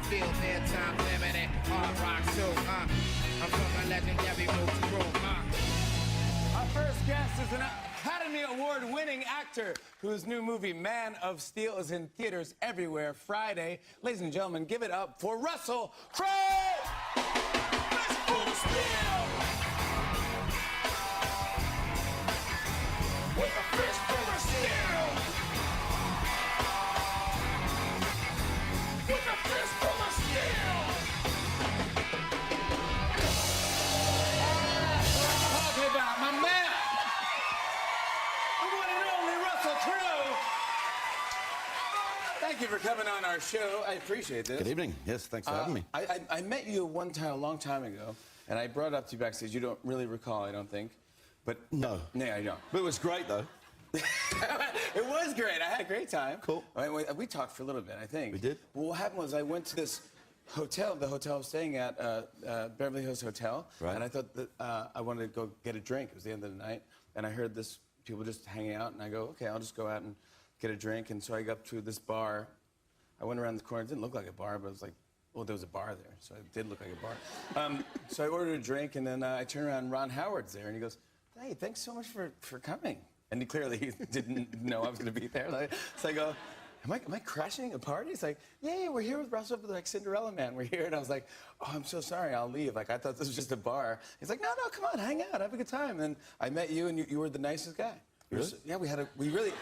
field, their time limited. Hard rock too, I'm from a legendary roots crew, Our first guest is an Academy Award-winning actor whose new movie, Man of Steel, is in theaters everywhere Friday. Ladies and gentlemen, give it up for Russell Crowe! Fistful of Steel! With a fistful of steel! With a fistful of steel! That's what I'm talking about, my man! The one and only Russell Crowe! Thank you for coming on our show. I appreciate this. Good evening. Yes, thanks for having me. I met you one time, a long time ago, and I brought it up to you backstage. You don't really recall, I don't think. But No. Yeah, I don't. But it was great, though. It was great. I had a great time. Cool. We talked for a little bit, I think. We did? Well, what happened was I went to this hotel, the hotel I was staying at, Beverly Hills Hotel. Right. And I thought that I wanted to go get a drink. It was the end of the night. And I heard this people just hanging out. And I go, okay, I'll just go out and get a drink. And so I got up to this bar. I went around the corner. It didn't look like a bar, but it was like, well, there was a bar there. So it did look like a bar. So I ordered a drink. And then I turned around and Ron Howard's there. And he goes, hey, thanks so much for coming. And he clearly didn't know I was going to be there. So I go, am I crashing a party? He's like, yeah, we're here with Russell, like Cinderella Man. We're here. And I was like, oh, I'm so sorry. I'll leave. Like, I thought this was just a bar. He's like, no, come on, hang out, have a good time. And then I met you, and you were the nicest guy. Really? Yeah, we really.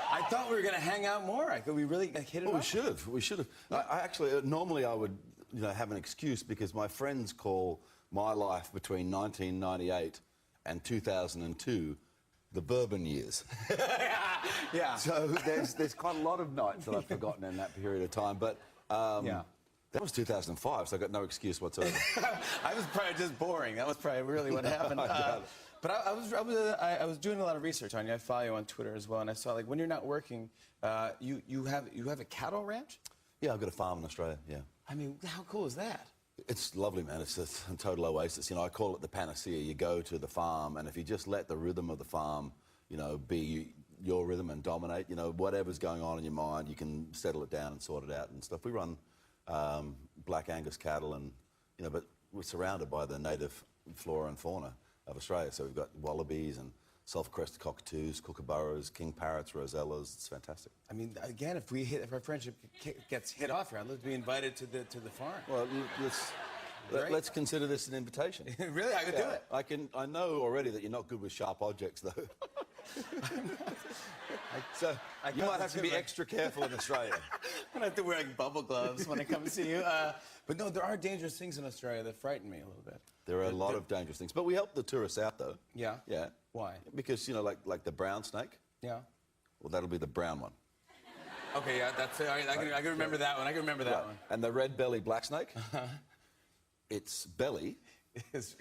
I thought we were going to hang out more. We really hit it off. We should have. We should have. I actually, normally I would, have an excuse because my friends call my life between 1998 and 2002 the bourbon years. Yeah. So there's quite a lot of nights that I've forgotten in that period of time. But yeah. That was 2005, so I got no excuse whatsoever. I was probably just boring. That was probably really what happened. But I was doing a lot of research on you. I follow you on Twitter as well, and I saw like when you're not working, you have a cattle ranch. Yeah, I've got a farm in Australia. Yeah. I mean, how cool is that? It's lovely, man. It's a total oasis. I call it the panacea. You go to the farm, and if you just let the rhythm of the farm, be your rhythm and dominate, whatever's going on in your mind, you can settle it down and sort it out and stuff. We run Black Angus cattle, and but we're surrounded by the native flora and fauna of Australia. So we've got wallabies and self-crested cockatoos, kookaburras, king parrots, rosellas. It's fantastic. I mean, again, if our friendship gets hit off here, I'd love to be invited to the farm. Well, let's consider this an invitation. Really, I could do it. I know already that you're not good with sharp objects, though. So you might have to be extra careful in Australia. I'm gonna have to wear like bubble gloves when I come to see you. But no, there are dangerous things in Australia that frighten me a little bit. There are a lot of dangerous things, but we help the tourists out, though. Yeah. Yeah. Why? Because like the brown snake. Yeah. Well, that'll be the brown one. Okay, yeah, that's it. I can remember that one. I can remember that one. And the red belly black snake. Its belly is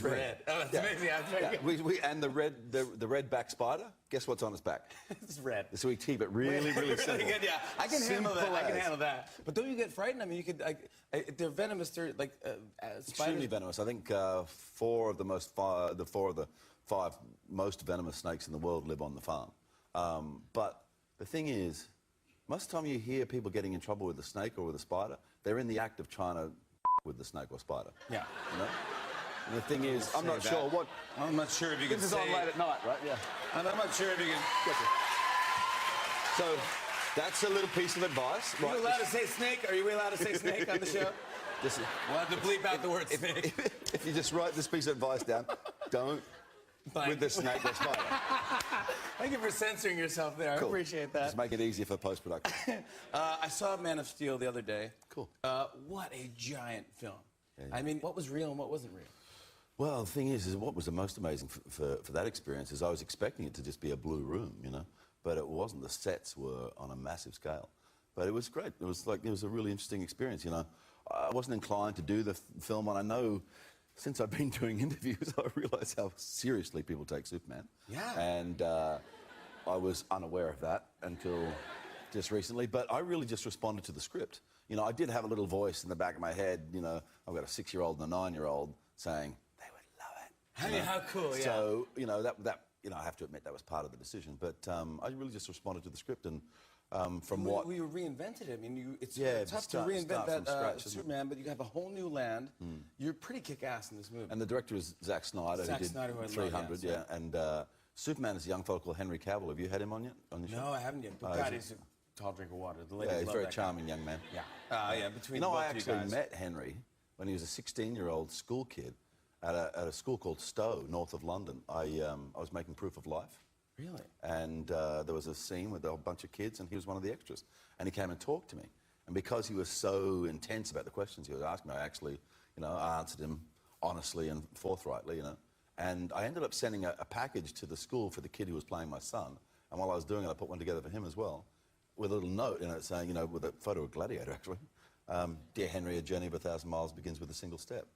red. Oh, that's amazing. Yeah. And the red back spider. Guess what's on its back? It's red. So we keep it really simple. Really good, yeah. I can handle that. Simple I can as. handle that. But don't you get frightened? I mean, you could they're venomous. They're like Extremely venomous. I think four of the five most venomous snakes in the world live on the farm. But the thing is, most of the time you hear people getting in trouble with a snake or with a spider, they're in the act of trying to with the snake or spider. Yeah. And the thing is, I'm not sure what... I'm not sure if you can say... This is on late at night, right? Yeah. I'm not sure if you can... So, that's a little piece of advice. Are you allowed to say snake? Are you allowed to say snake on the show? We'll have to bleep out the word snake. If you just write this piece of advice down, don't with the snake or spider. Thank you for censoring yourself there. Cool. I appreciate that. Just make it easier for post-production. I saw Man of Steel the other day. Cool. What a giant film. Yeah. I mean, what was real and what wasn't real? Well, the thing is what was the most amazing for that experience is I was expecting it to just be a blue room, but it wasn't. The sets were on a massive scale. But it was great. It was a really interesting experience, I wasn't inclined to do the film, and I know since I've been doing interviews, I realise how seriously people take Superman. Yeah. And I was unaware of that until just recently, but I really just responded to the script. I did have a little voice in the back of my head, I've got a 6-year-old and a 9-year-old saying, they would love it. I mean, how cool, yeah. So, you know, I have to admit that was part of the decision. But I really just responded to the script and from we, what... We reinvented it. I mean, it's Yeah, tough start to reinvent from that scratch, isn't it? Superman, but you have a whole new land. You're pretty kick-ass in this movie. And the director is Zack Snyder, Zack who did Snyder, who I love, 300, yeah, yeah. And Superman is a young fellow called Henry Cavill. Have you had him on yet? On the show? No, I haven't yet. But God, he's a tall drink of water. The ladies Yeah, he's a love very that charming young man. guy. Yeah. Between You know, both I of you actually guys. met Henry when he was a 16-year-old school kid at a school called Stowe, north of London. I was making Proof of Life. Really? And there was a scene with a bunch of kids, and he was one of the extras. And he came and talked to me. And because he was so intense about the questions he was asking me, I actually, you know, I answered him honestly and forthrightly, you know. And I ended up sending a package to the school for the kid who was playing my son. And while I was doing it, I put one together for him as well, with a little note in it saying, you know, with a photo of Gladiator, actually. Dear Henry, a journey of 1,000 miles begins with a single step.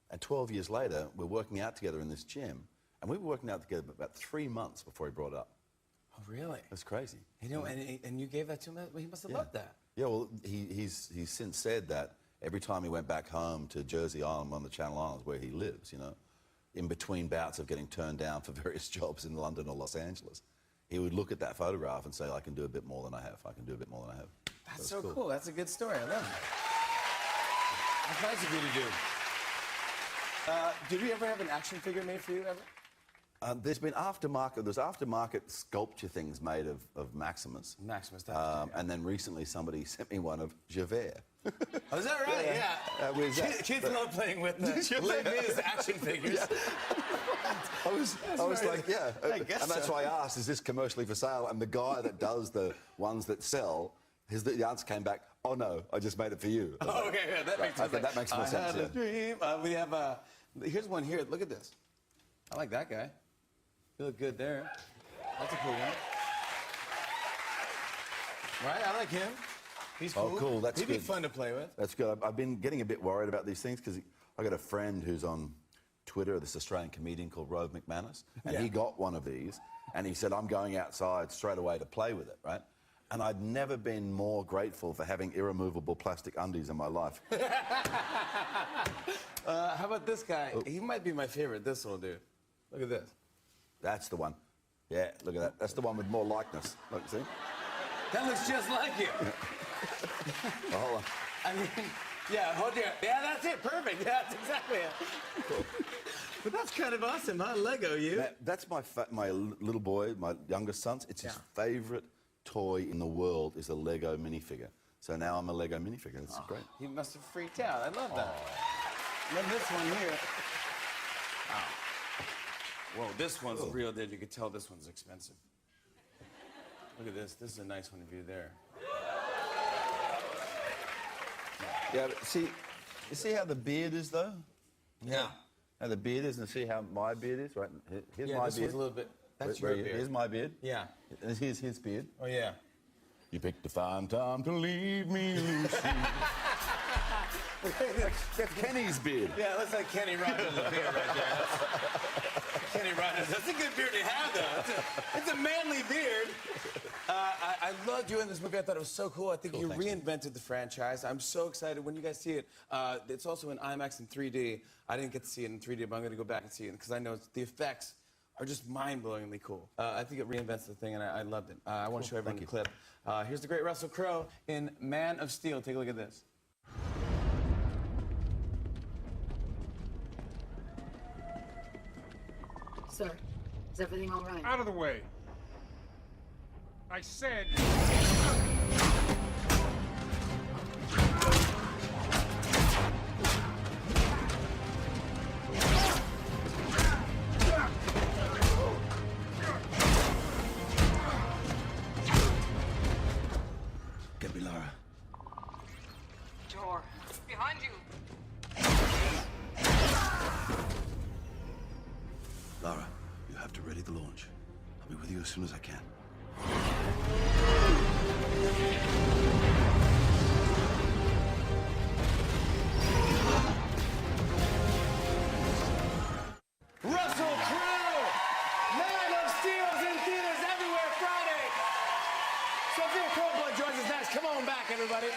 And 12 years later, we're working out together in this gym. And we were working out together about 3 months before he brought it up. Oh, really? That's crazy. You know, and you gave that to him? Well, he must have loved that. Yeah, well, he's since said that every time he went back home to Jersey Island, on the Channel Islands where he lives, you know, in between bouts of getting turned down for various jobs in London or Los Angeles, he would look at that photograph and say, I can do a bit more than I have. I can do a bit more than I have. That's so cool. That's a good story. I love it. That's nice of you to do. Did we ever have an action figure made for you, ever? There's aftermarket sculpture things made of Maximus. Maximus, and then recently somebody sent me one of Javert. Oh, is that right? Yeah. Kids love playing with Les Mis action figures. I was like, yeah. I guess and that's so. why I asked, is this commercially for sale? And the guy that does the ones that sell, the answer came back, oh no, I just made it for you. Oh, okay, yeah, that makes sense. Okay, that makes more sense. I had a dream. We have here's one here. Look at this. I like that guy. You look good there. That's a cool one. Right? I like him. He's cool. Oh, cool. That's He'd good. be fun to play with. That's good. I've been getting a bit worried about these things because I got a friend who's on Twitter, this Australian comedian called Roe McManus, and he got one of these, and he said, I'm going outside straight away to play with it, right? And I'd never been more grateful for having irremovable plastic undies in my life. How about this guy? Oh. He might be my favorite, this little dude. Look at this. That's the one. Yeah, look at that. That's the one with more likeness. Look, see? That looks just like you. Oh, hold on. I mean, yeah, hold your... Yeah, that's it. Perfect. Yeah, that's exactly it. Cool. But that's kind of awesome, huh? Lego, you. That's my little boy, my youngest son. It's his favourite toy in the world is a Lego minifigure. So now I'm a Lego minifigure. It's great. He must have freaked out. I love that. Then this one here. Oh. Whoa, this one's real deal. You could tell this one's expensive. Look at this. This is a nice one of you there. Yeah, but see, you see how the beard is, though? Yeah. How the beard is, and see how my beard is, right? Here's my this beard. one's a little bit... That's Where your beard. Here's my beard. Yeah. And here's his beard. Oh, yeah. You picked a fine time to leave me, Lucy. That's Kenny's beard. Yeah, it looks like Kenny Rogers' beard right there. Kenny Rogers. That's a good beard to have, though. It's a manly beard. I loved you in this movie. I thought it was so cool. I think you reinvented the franchise. I'm so excited when you guys see it. It's also in IMAX and 3D. I didn't get to see it in 3D, but I'm going to go back and see it because I know the effects are just mind-blowingly cool. I think it reinvents the thing, and I loved it. I want to show everyone the clip. Here's the great Russell Crowe in Man of Steel. Take a look at this. Sir, is everything all right? Out of the way. I said... Get me, Lara. Door. Behind you. Lara, you have to ready the launch. I'll be with you as soon as I can. Russell Crowe! Man of Steel is in theaters everywhere Friday. Sophia Coldblood joins us next. Come on back, everybody.